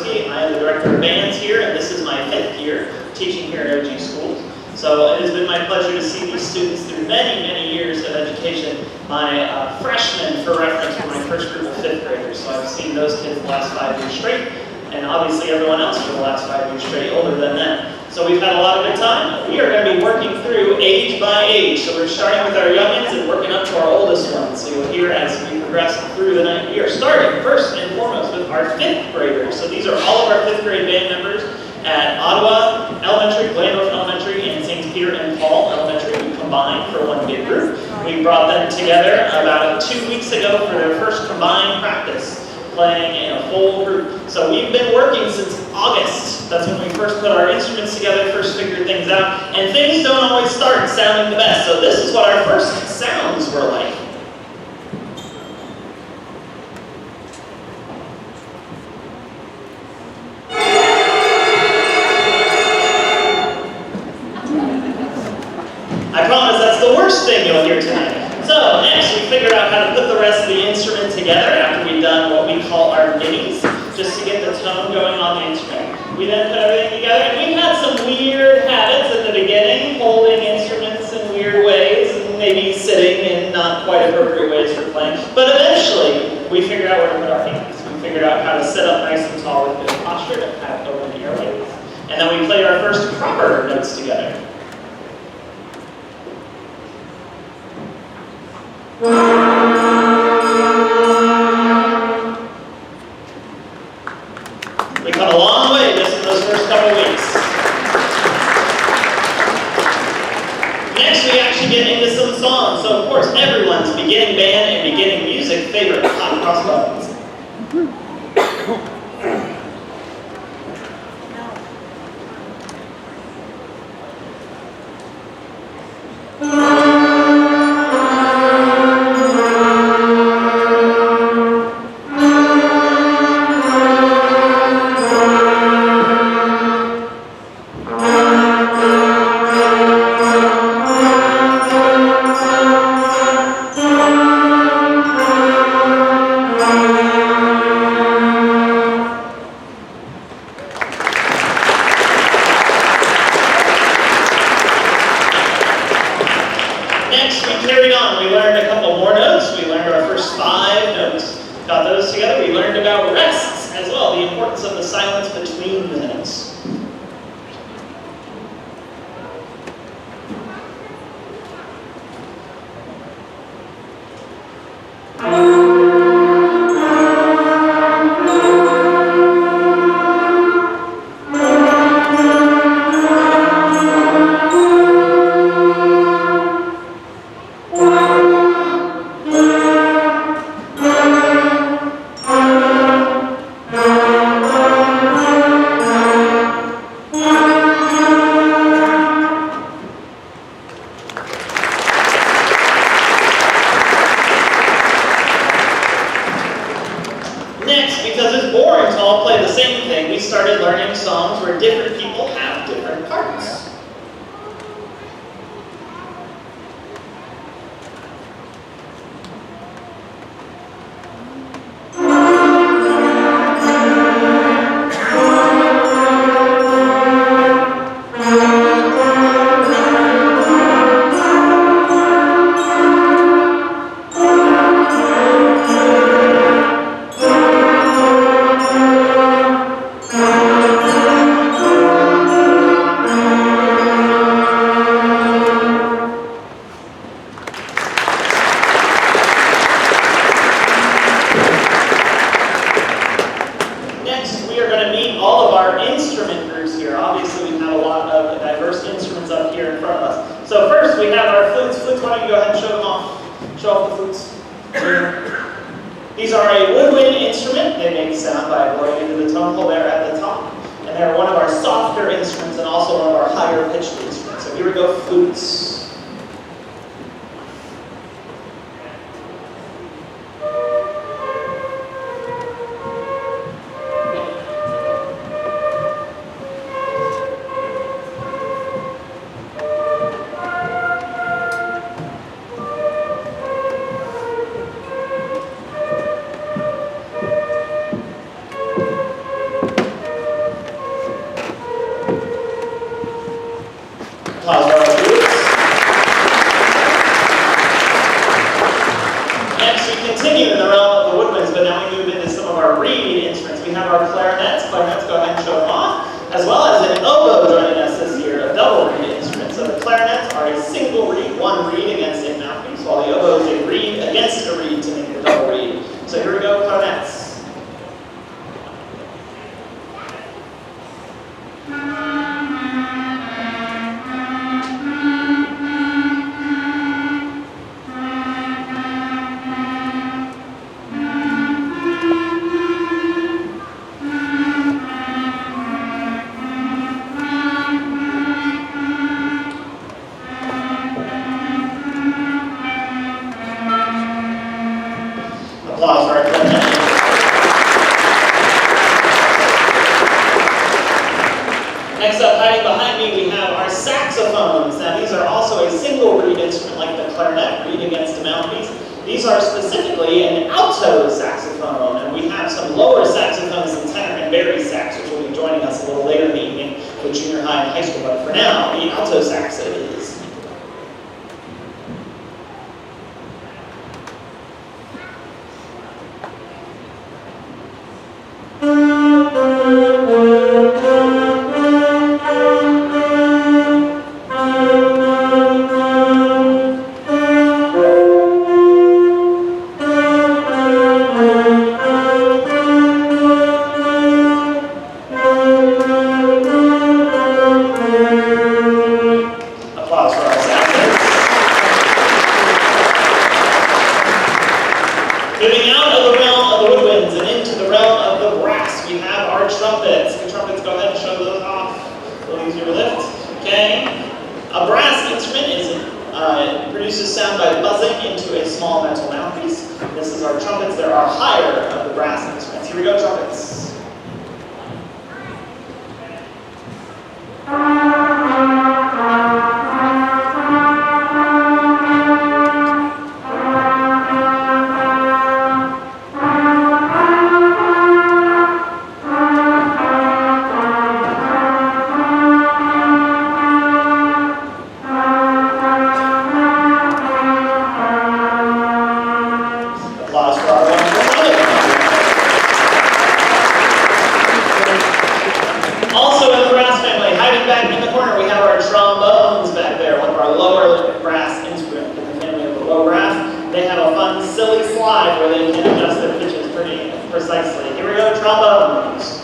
I am the director of bands here, and this is my 5th year teaching here at OG Schools. So it has been my pleasure to see these students through many, many years of education. My freshmen, for reference, were my first group of 5th graders, so I've seen those kids the last 5 years straight, and obviously everyone else for the last 5 years straight, older than them. So we've had a lot of good time. We are going to be working through age by age. So we're starting with our youngins and working up to our oldest ones. So you'll hear as we progress through the night. We are starting first and foremost with our 5th graders. So these are all of our 5th grade band members at Ottawa Elementary, Glandorf Elementary, and St. Peter and Paul Elementary. We combined for one big group. We brought them together about 2 weeks ago for their first combined practice, playing in a full group. So we've been working since August. That's when we first put our instruments together, first figured things out, and things don't always start sounding the best. So this is what our first sounds were like. I promise that's the worst thing you'll hear tonight. So next we figured out how to put the rest of the instrument together after we've done what we call our minis, just to get the tone going on the instrument. We then put everything together, and we had some weird habits at the beginning, holding instruments in weird ways, and maybe sitting in not quite appropriate ways for playing. But eventually, we figured out where to put our hands. We figured out how to sit up nice and tall with good posture to have open airways. And then we played our first proper notes together. We come a long way just in those first couple weeks. Next, we actually get into some songs. So, of course, everyone's beginning band and beginning music favorite, Hot Cross Buns. instruments. We have our clarinets. Clarinets, go ahead and show them off. As well as an oboe joining us this year, a double reed instrument. So the clarinets are a single reed, one reed against a mouthpiece, while the oboe is a reed against a reed to make the double reed. So here we go, clarinets. Applause for our clarinet. Next up, hiding behind me, we have our saxophones. Now these are also a single reed instrument like the clarinet, reed against a mouthpiece. These are specifically an alto saxophone, and we have some lower saxophones in tenor and baritone sax, which will be joining us a little later in the evening with junior high and high school. But for now, the alto sax it is. Moving out of the realm of the woodwinds and into the realm of the brass, we have our trumpets. The trumpets, go ahead and show those off. A little easier to lift. Okay. A brass instrument produces sound by buzzing into a small metal mouthpiece. This is our trumpets. There are higher of the brass instruments. Here we go, trumpets. Also in the brass family, hiding back in the corner, we have our trombones back there, one of our lower brass instruments in the family of the low brass. They have a fun, silly slide where they can adjust their pitches pretty precisely. Here we go, trombones.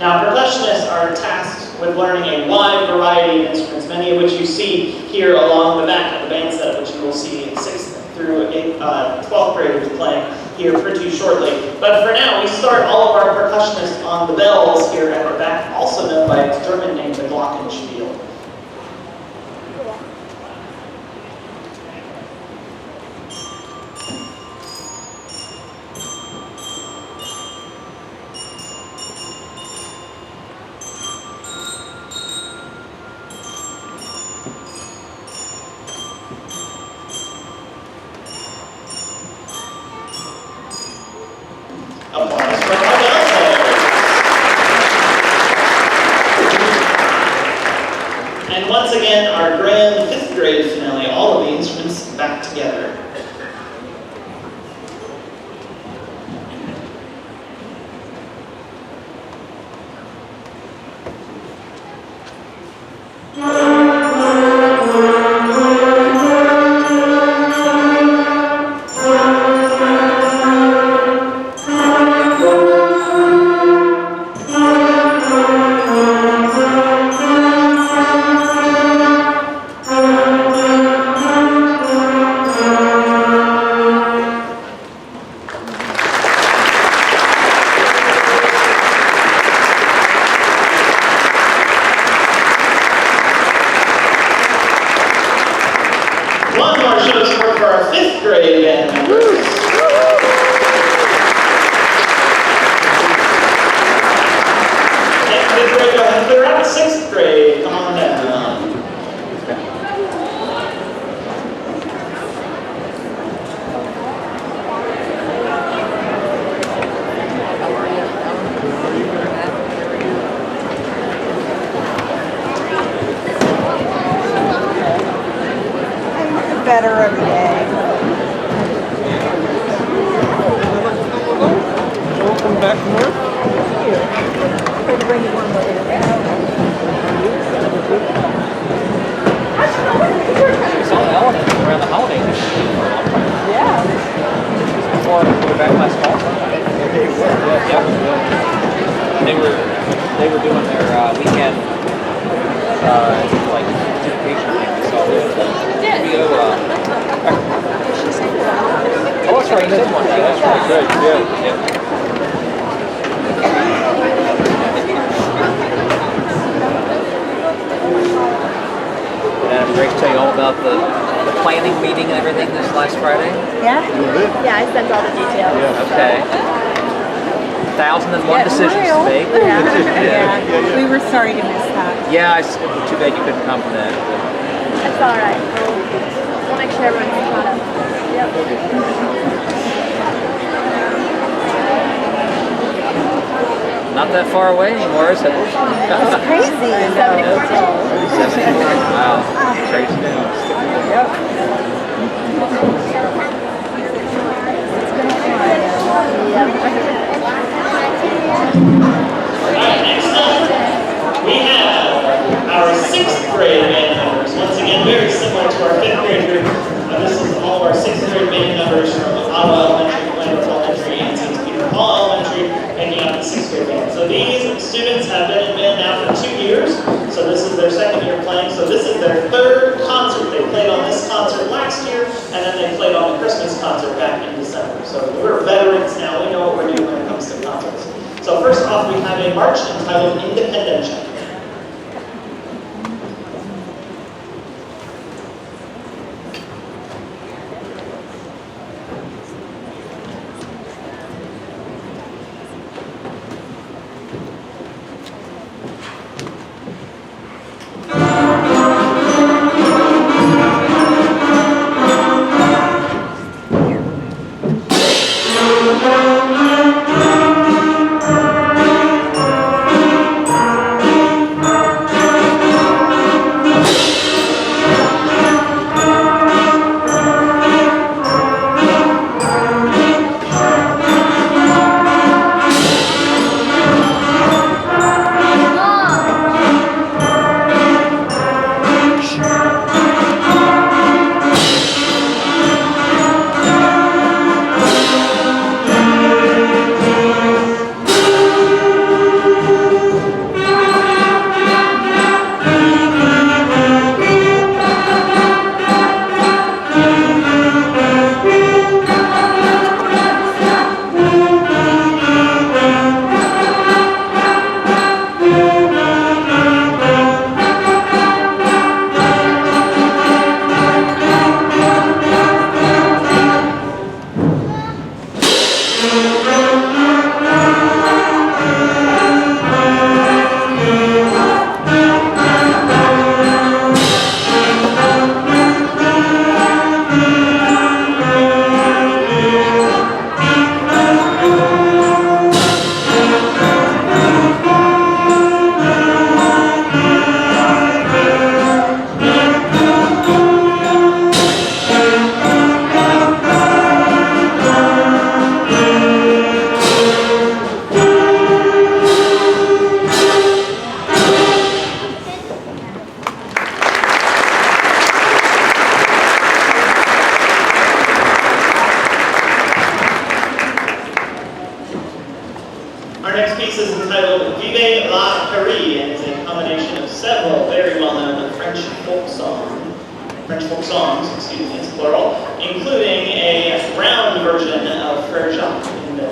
Now, percussionists are tasked with learning a wide variety of instruments, many of which you see here along the back of the band set, which you will see 6th through 12th graders playing here pretty shortly. But for now, we start all of our percussionists on the bells here at the back, also known by its German name, the Glockenspiel. Applause for our bell players. And once again, our grand 5th grade finale, all of the instruments back together. One more show of support for our 5th grade band members. Yeah, 5th grade, go ahead and clear out. 6th grade, come on down. Better every day. Welcome back north. Thank you. I'm going to bring you one more. We saw the element around the holidays. Yeah. Before we were back last fall. Yeah. They were doing their weekend like education thing. So oh, that's right. You said one day. That's right. Good. Yeah. And I'm great to tell you all about the planning meeting and everything this last Friday. Yeah? Yeah, I sent all the details. Yeah. Okay. 1,001 decisions to make. Yeah. We were sorry to miss that. Yeah, it's too bad you couldn't come for that. That's all right. We'll make sure everyone's caught up. Yep. Not that far away anymore, is it? It's crazy. 74 days. 74. Wow. Crazy news. Yep. Alright, next up, we have our 6th grade band members. Once again, very similar to our 5th grade group. This is all of our 6th grade band members from Ottawa Elementary, Glandorf Elementary, and St. Peter Paul Elementary, making up the 6th grade band. So these students have been in band now for 2 years. So this is their 2nd year playing. So this is their 3rd concert. They played on this concert last year, and then they played on the Christmas concert back in December. So we're veterans now. We know what we're doing when it comes to concerts. So first off, we have a march entitled Independencia. Our next piece is entitled Vive Arcari, and is a combination of several very well-known French folk songs, excuse me, it's plural, including a round version of Frere Jacques in the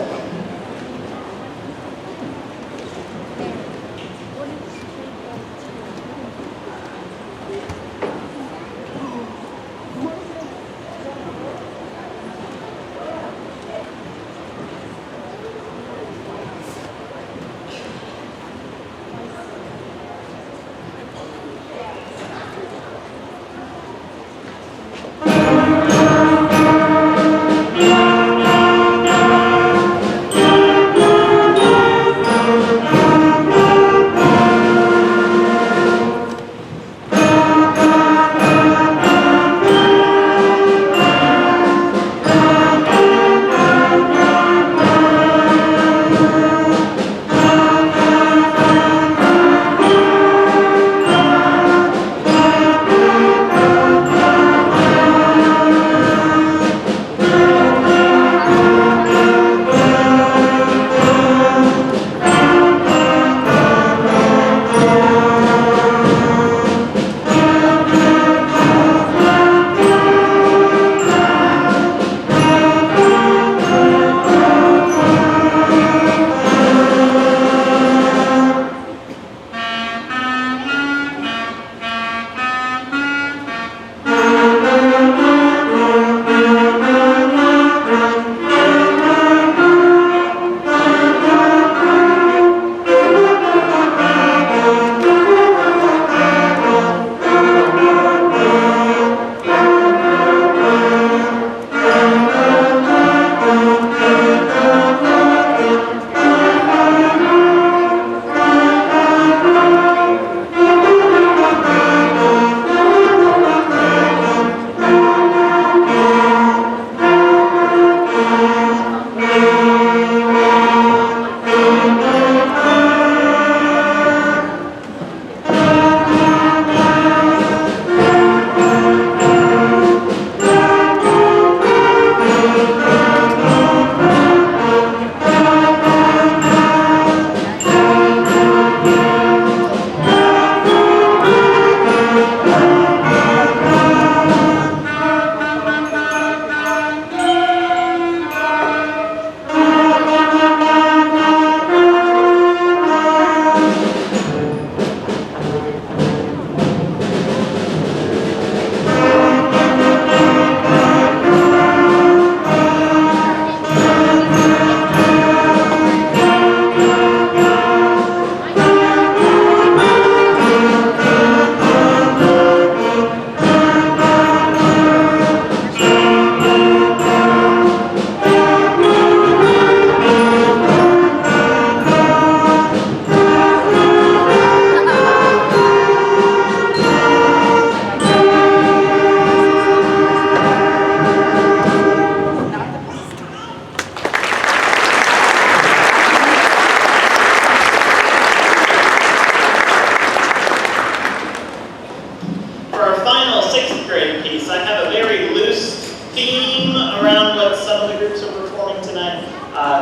theme around what some of the groups are performing tonight.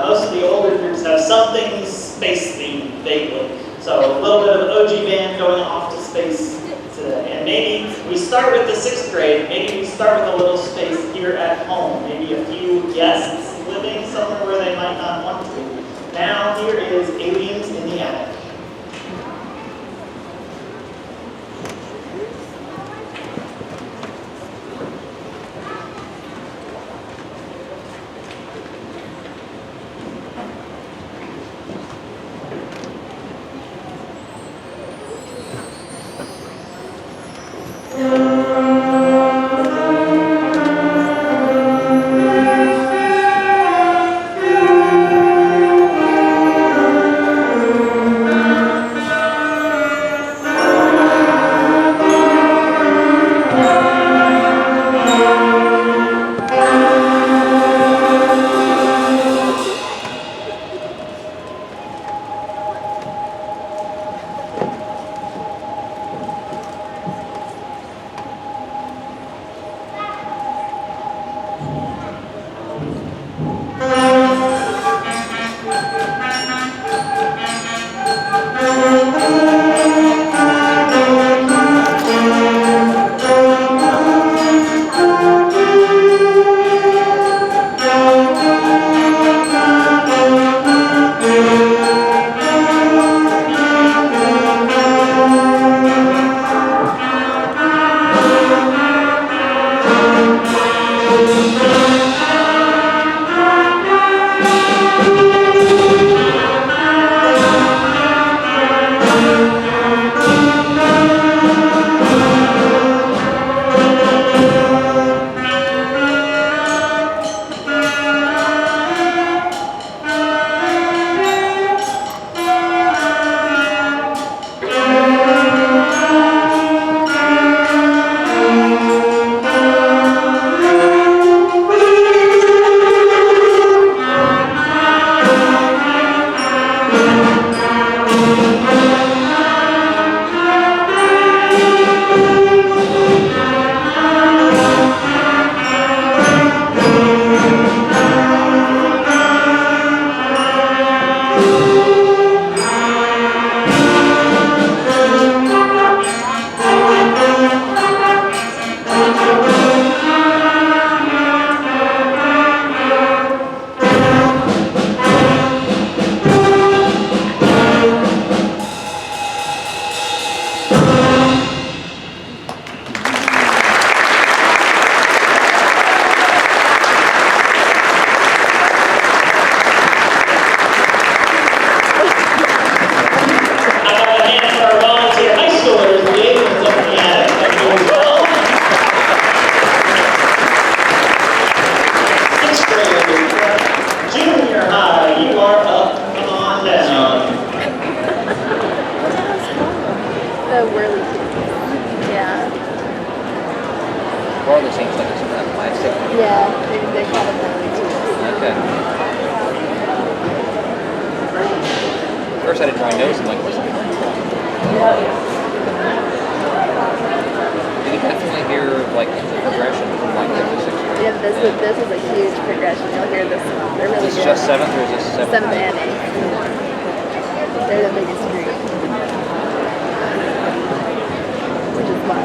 Most of the older groups have something space themed, vaguely. So a little bit of OG band going off to space today. And maybe we start with the 6th grade. Maybe we start with a little space here at home. Maybe a few guests living somewhere where they might not want to. Now here is Aliens in the Attic. Yeah, they call them Merrily too. Okay. First I didn't really notice, I'm like, where's the Buns from? You can definitely hear like the progression from like 5th to 6th grade. Yeah, this is a huge progression. You'll hear this. They're really Is good. this just 7th or is this 7th? 7th and 8th. They're the biggest group. Which is why.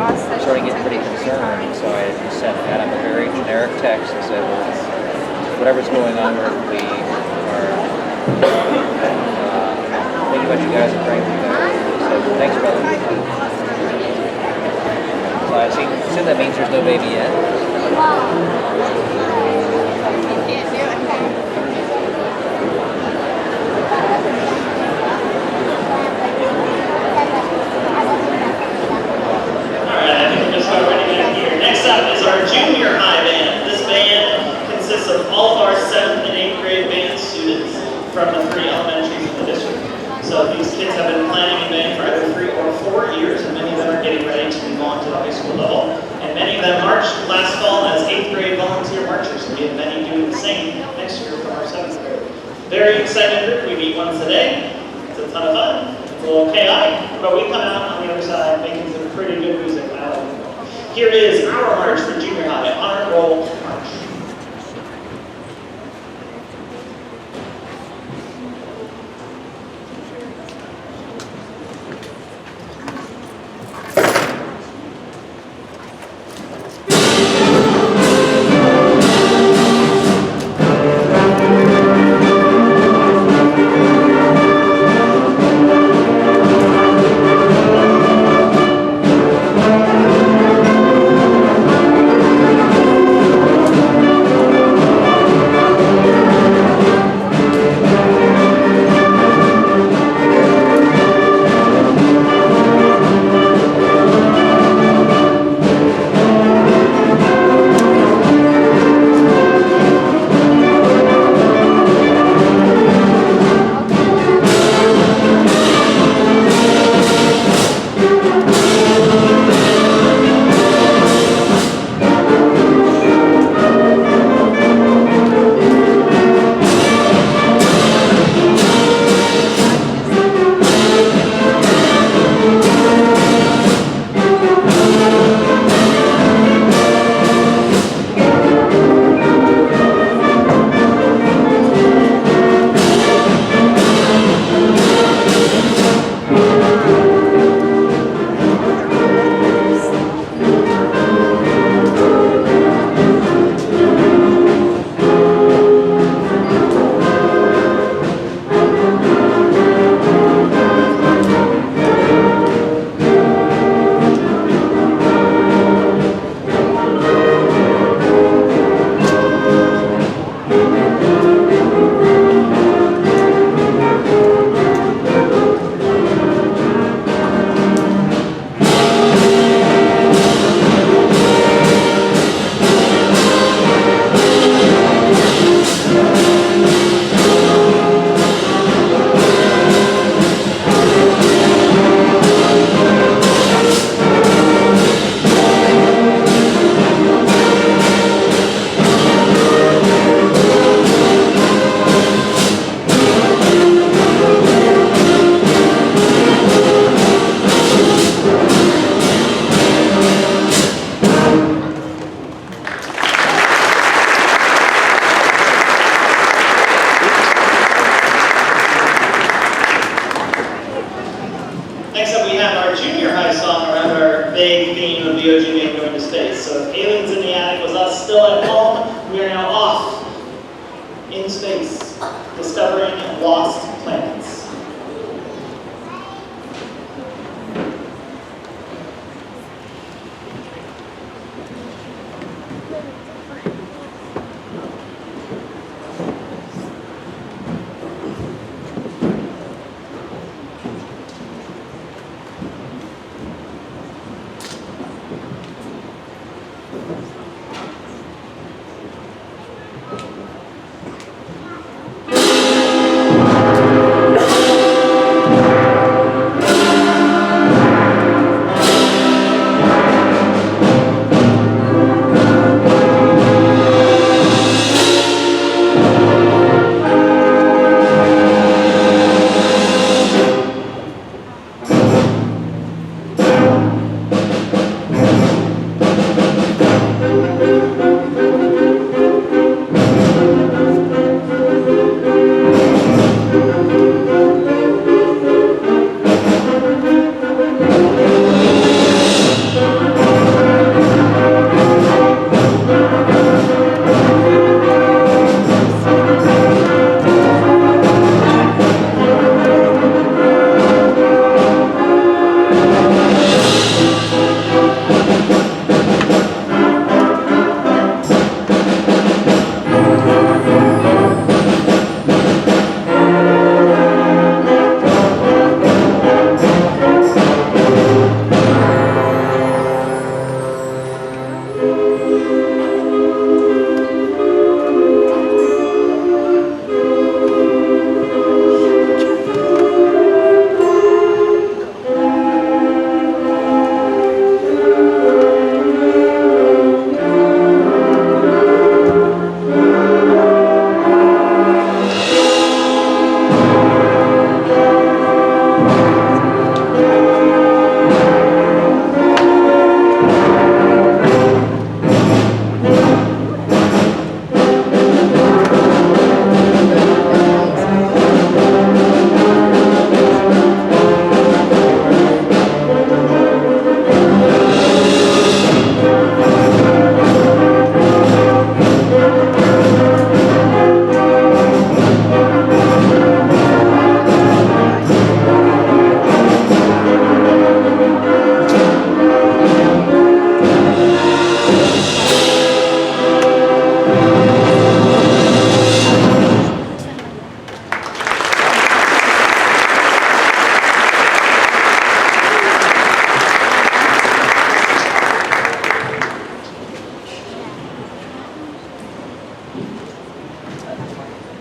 I started getting pretty concerned, so I sent Adam a very generic text and said, well, whatever's going on, we are thinking about you guys and praying for you guys. So thanks, brother. So I assume that means there's no baby yet. from the 3 elementaries in the district. So these kids have been planning and band for either 3 or 4 years, and many of them are getting ready to move on to the high school level. And many of them marched last fall as 8th grade volunteer marchers, and we have many doing the same next year from our 7th grade. Very excited group. We meet once a day. It's a ton of fun. It's a little chaotic, but we come out on the other side making some pretty good music. I like it. Here is our march for junior high, honor roll march. Next up we have our junior high song around our vague theme of the OG being going to space. So if Aliens in the Attic was us still at home, we are now off in space, discovering lost planets.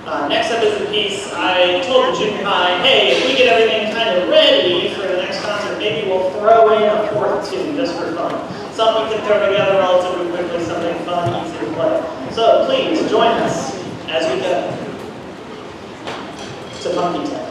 Next up is the piece I told the junior high, hey, if we get everything kind of ready for the next concert, maybe we'll throw in a fourth tune just for fun. Something we can throw together relatively quickly, something fun, easy to play. So please join us as we go to Funky Town.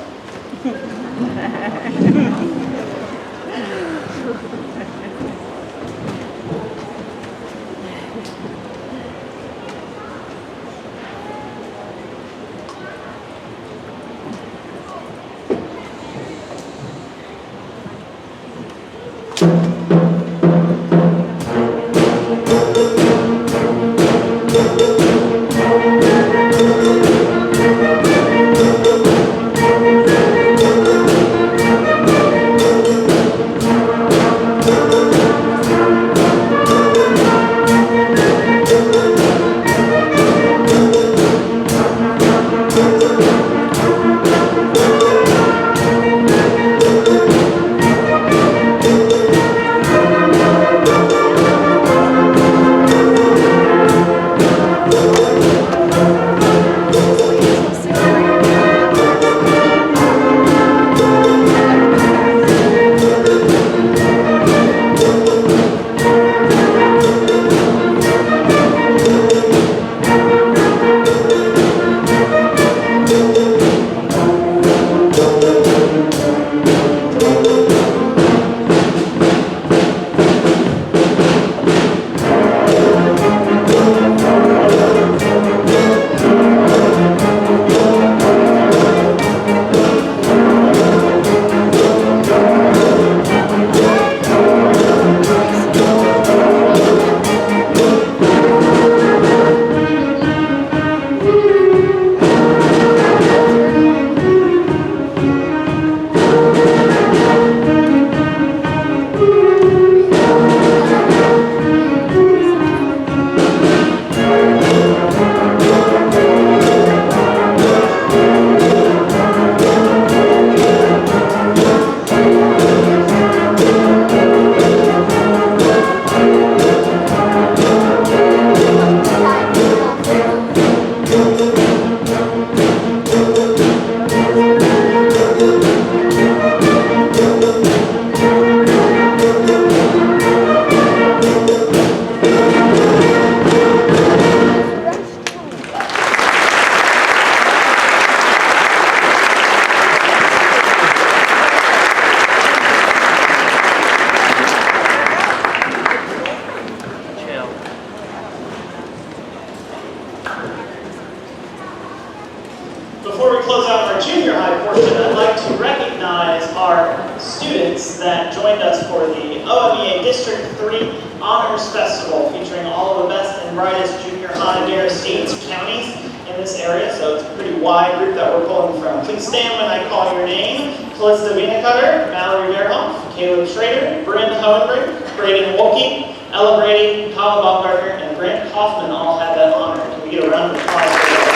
Before we close out our junior high portion, I'd like to recognize our students that joined us for the OMEA District 3 Honors Festival, featuring all of the best and brightest junior high Dare States counties in this area, so it's a pretty wide group that we're pulling from. Please stand when I call your name. Calista Wienecutter, Mallory Verhoff, Caleb Schrader, Bryn Hohenbrink, Braden Wolke, Ella Brady, Kyle Baumgartner, and Grant Hoffman all had that honor. Can we get a round of applause for them?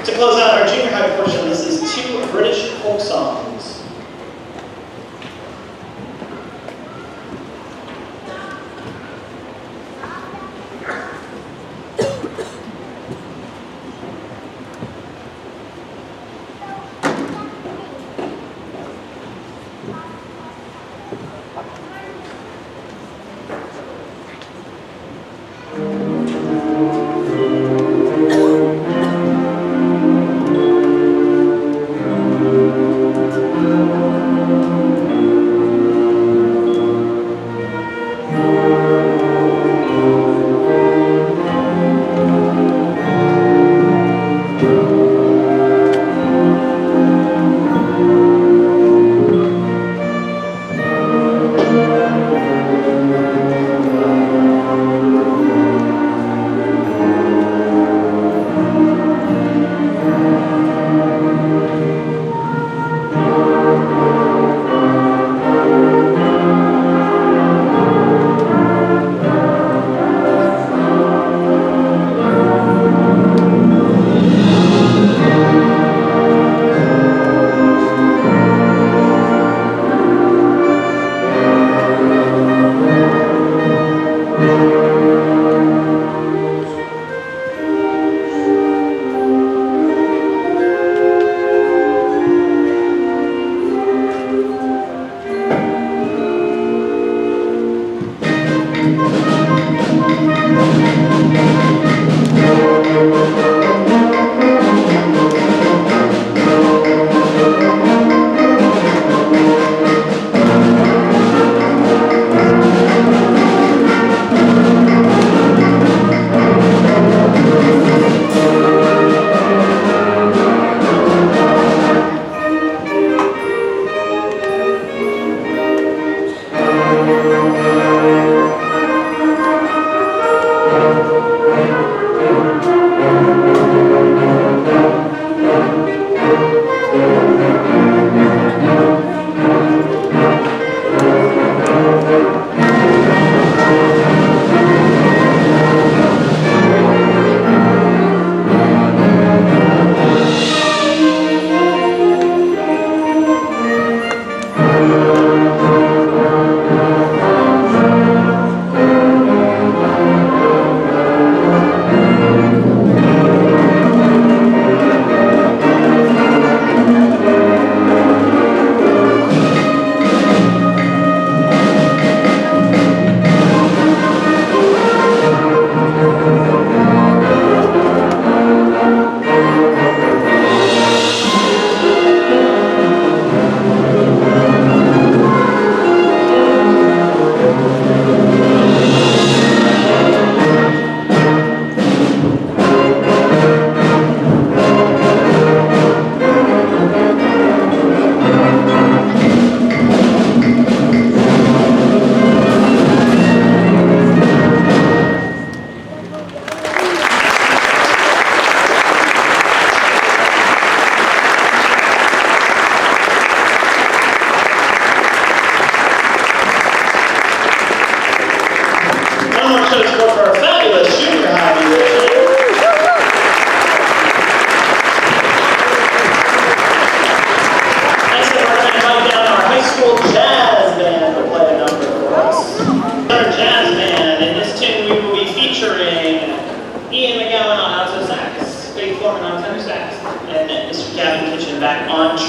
To close out our junior high portion, this is 2 British folk songs.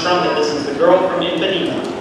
trumpet. This is the girl from Ipanema.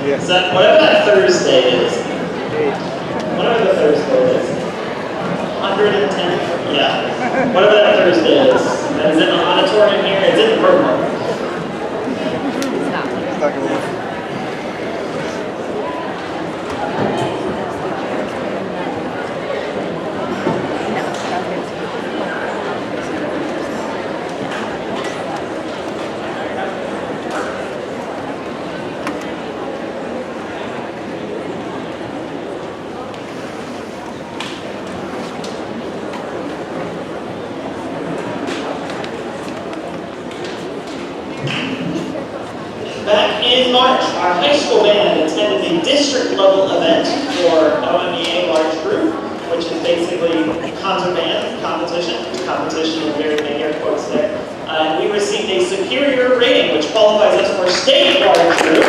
Yes. So whatever that Thursday is, whatever the Thursday is, 110, yeah, whatever that Thursday is, that is in the auditorium here, it's in the program. Back in March, our high school band attended a district level event for OMEA large group, which is basically concert band competition. Competition with very big air quotes there. And we received a superior rating, which qualifies us for state large group.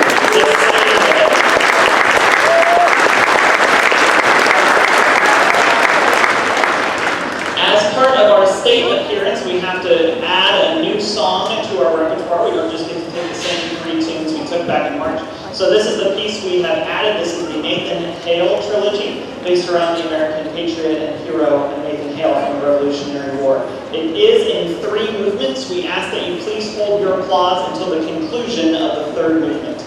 As part of our state appearance, we have to add a new song to our repertoire. We don't just get to take the same three tunes we took back in March. So this is the piece we have added. This is the Nathan Hale trilogy, based around the American patriot and hero Nathan Hale from the Revolutionary War. It is in 3 movements. We ask that you please hold your applause until the conclusion of the 3rd movement.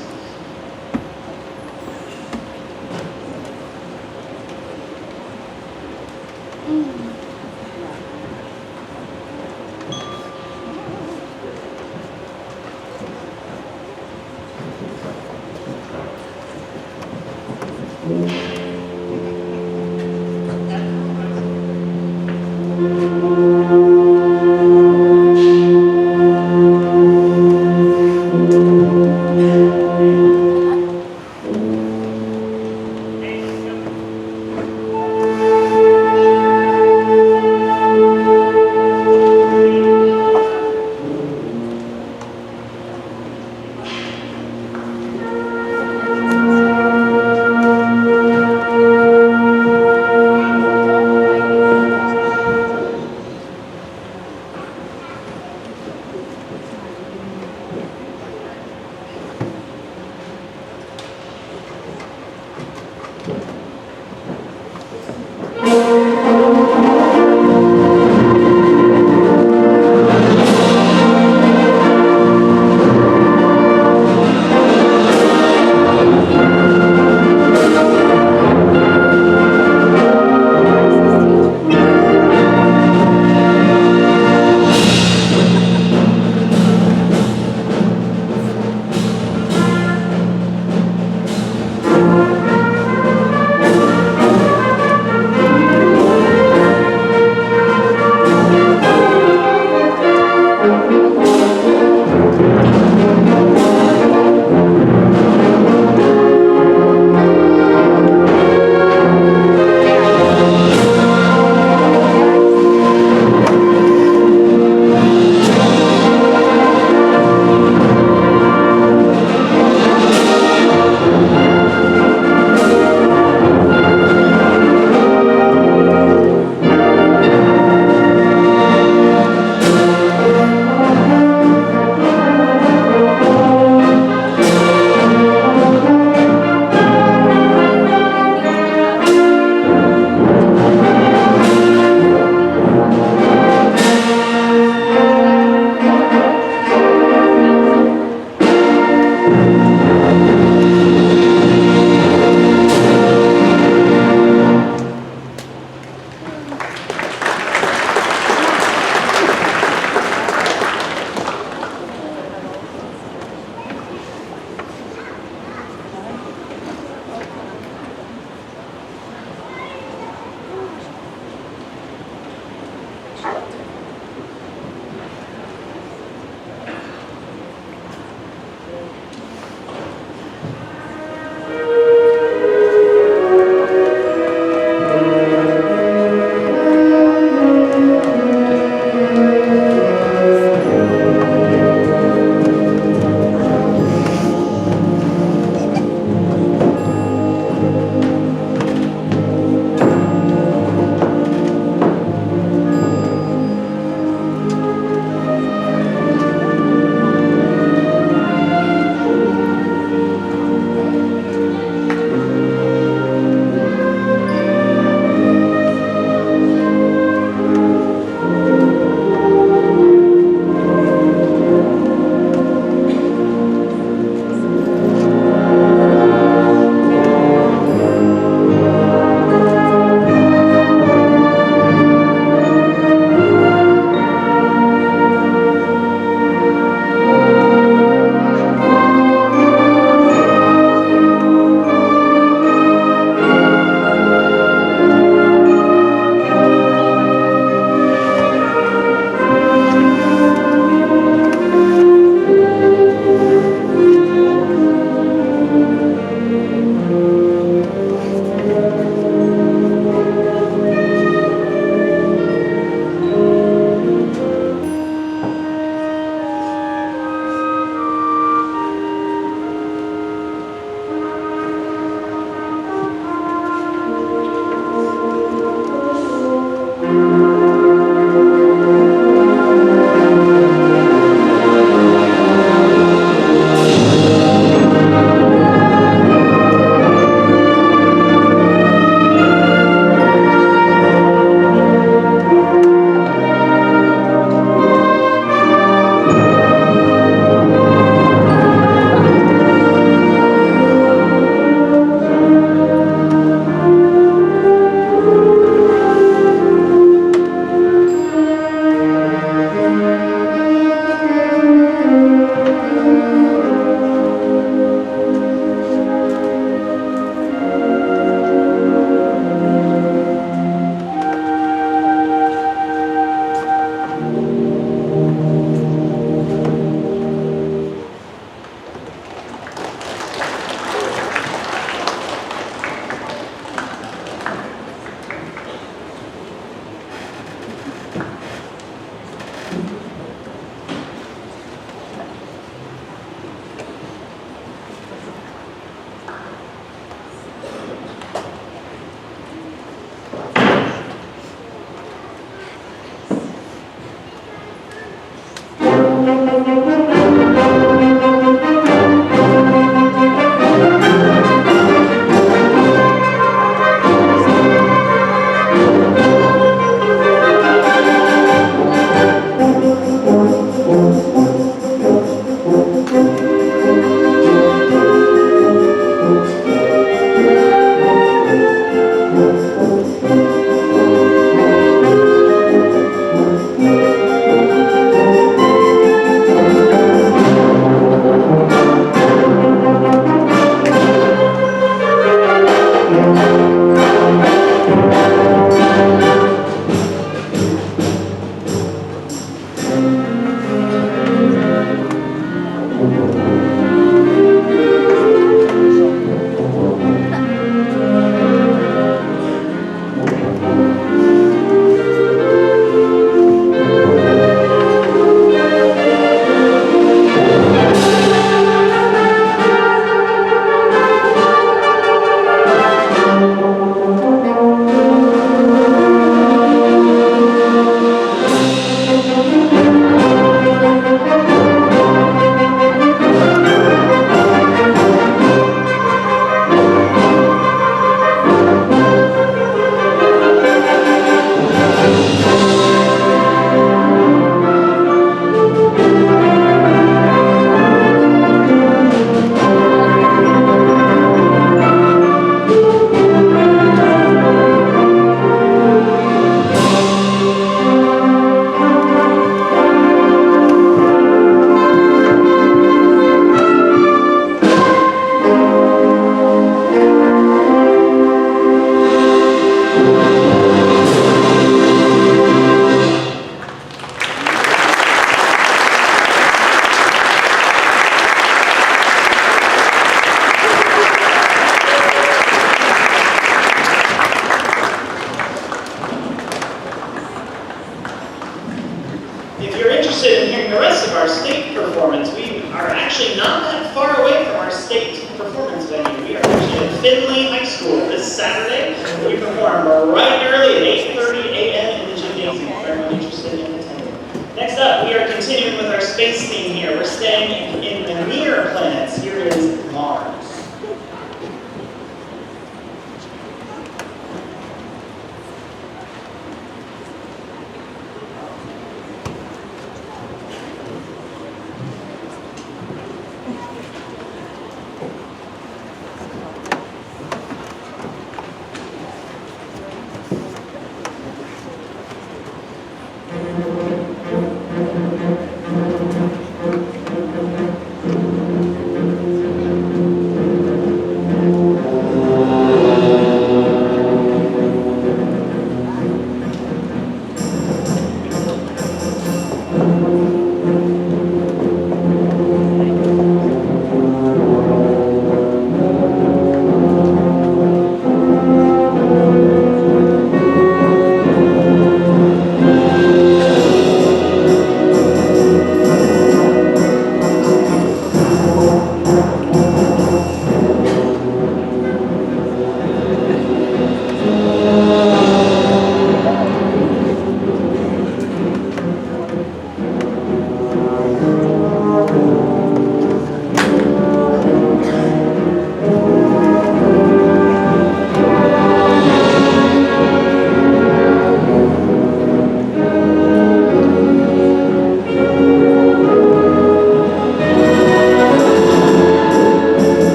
interested in hearing the rest of our state performance, we are actually not that far away from our state performance venue. We are actually at Findlay High School this Saturday. We perform bright and early at 8:30 a.m. in the gymnasium for anyone interested in attending. Next up, we are continuing with our space theme here. We're staying in the near planets. Here is Mars.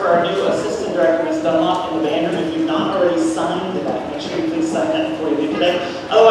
for our new assistant director, Ms. Dunlop, in the band room. If you've not already signed that, make sure you please sign that before you leave today. Otherwise,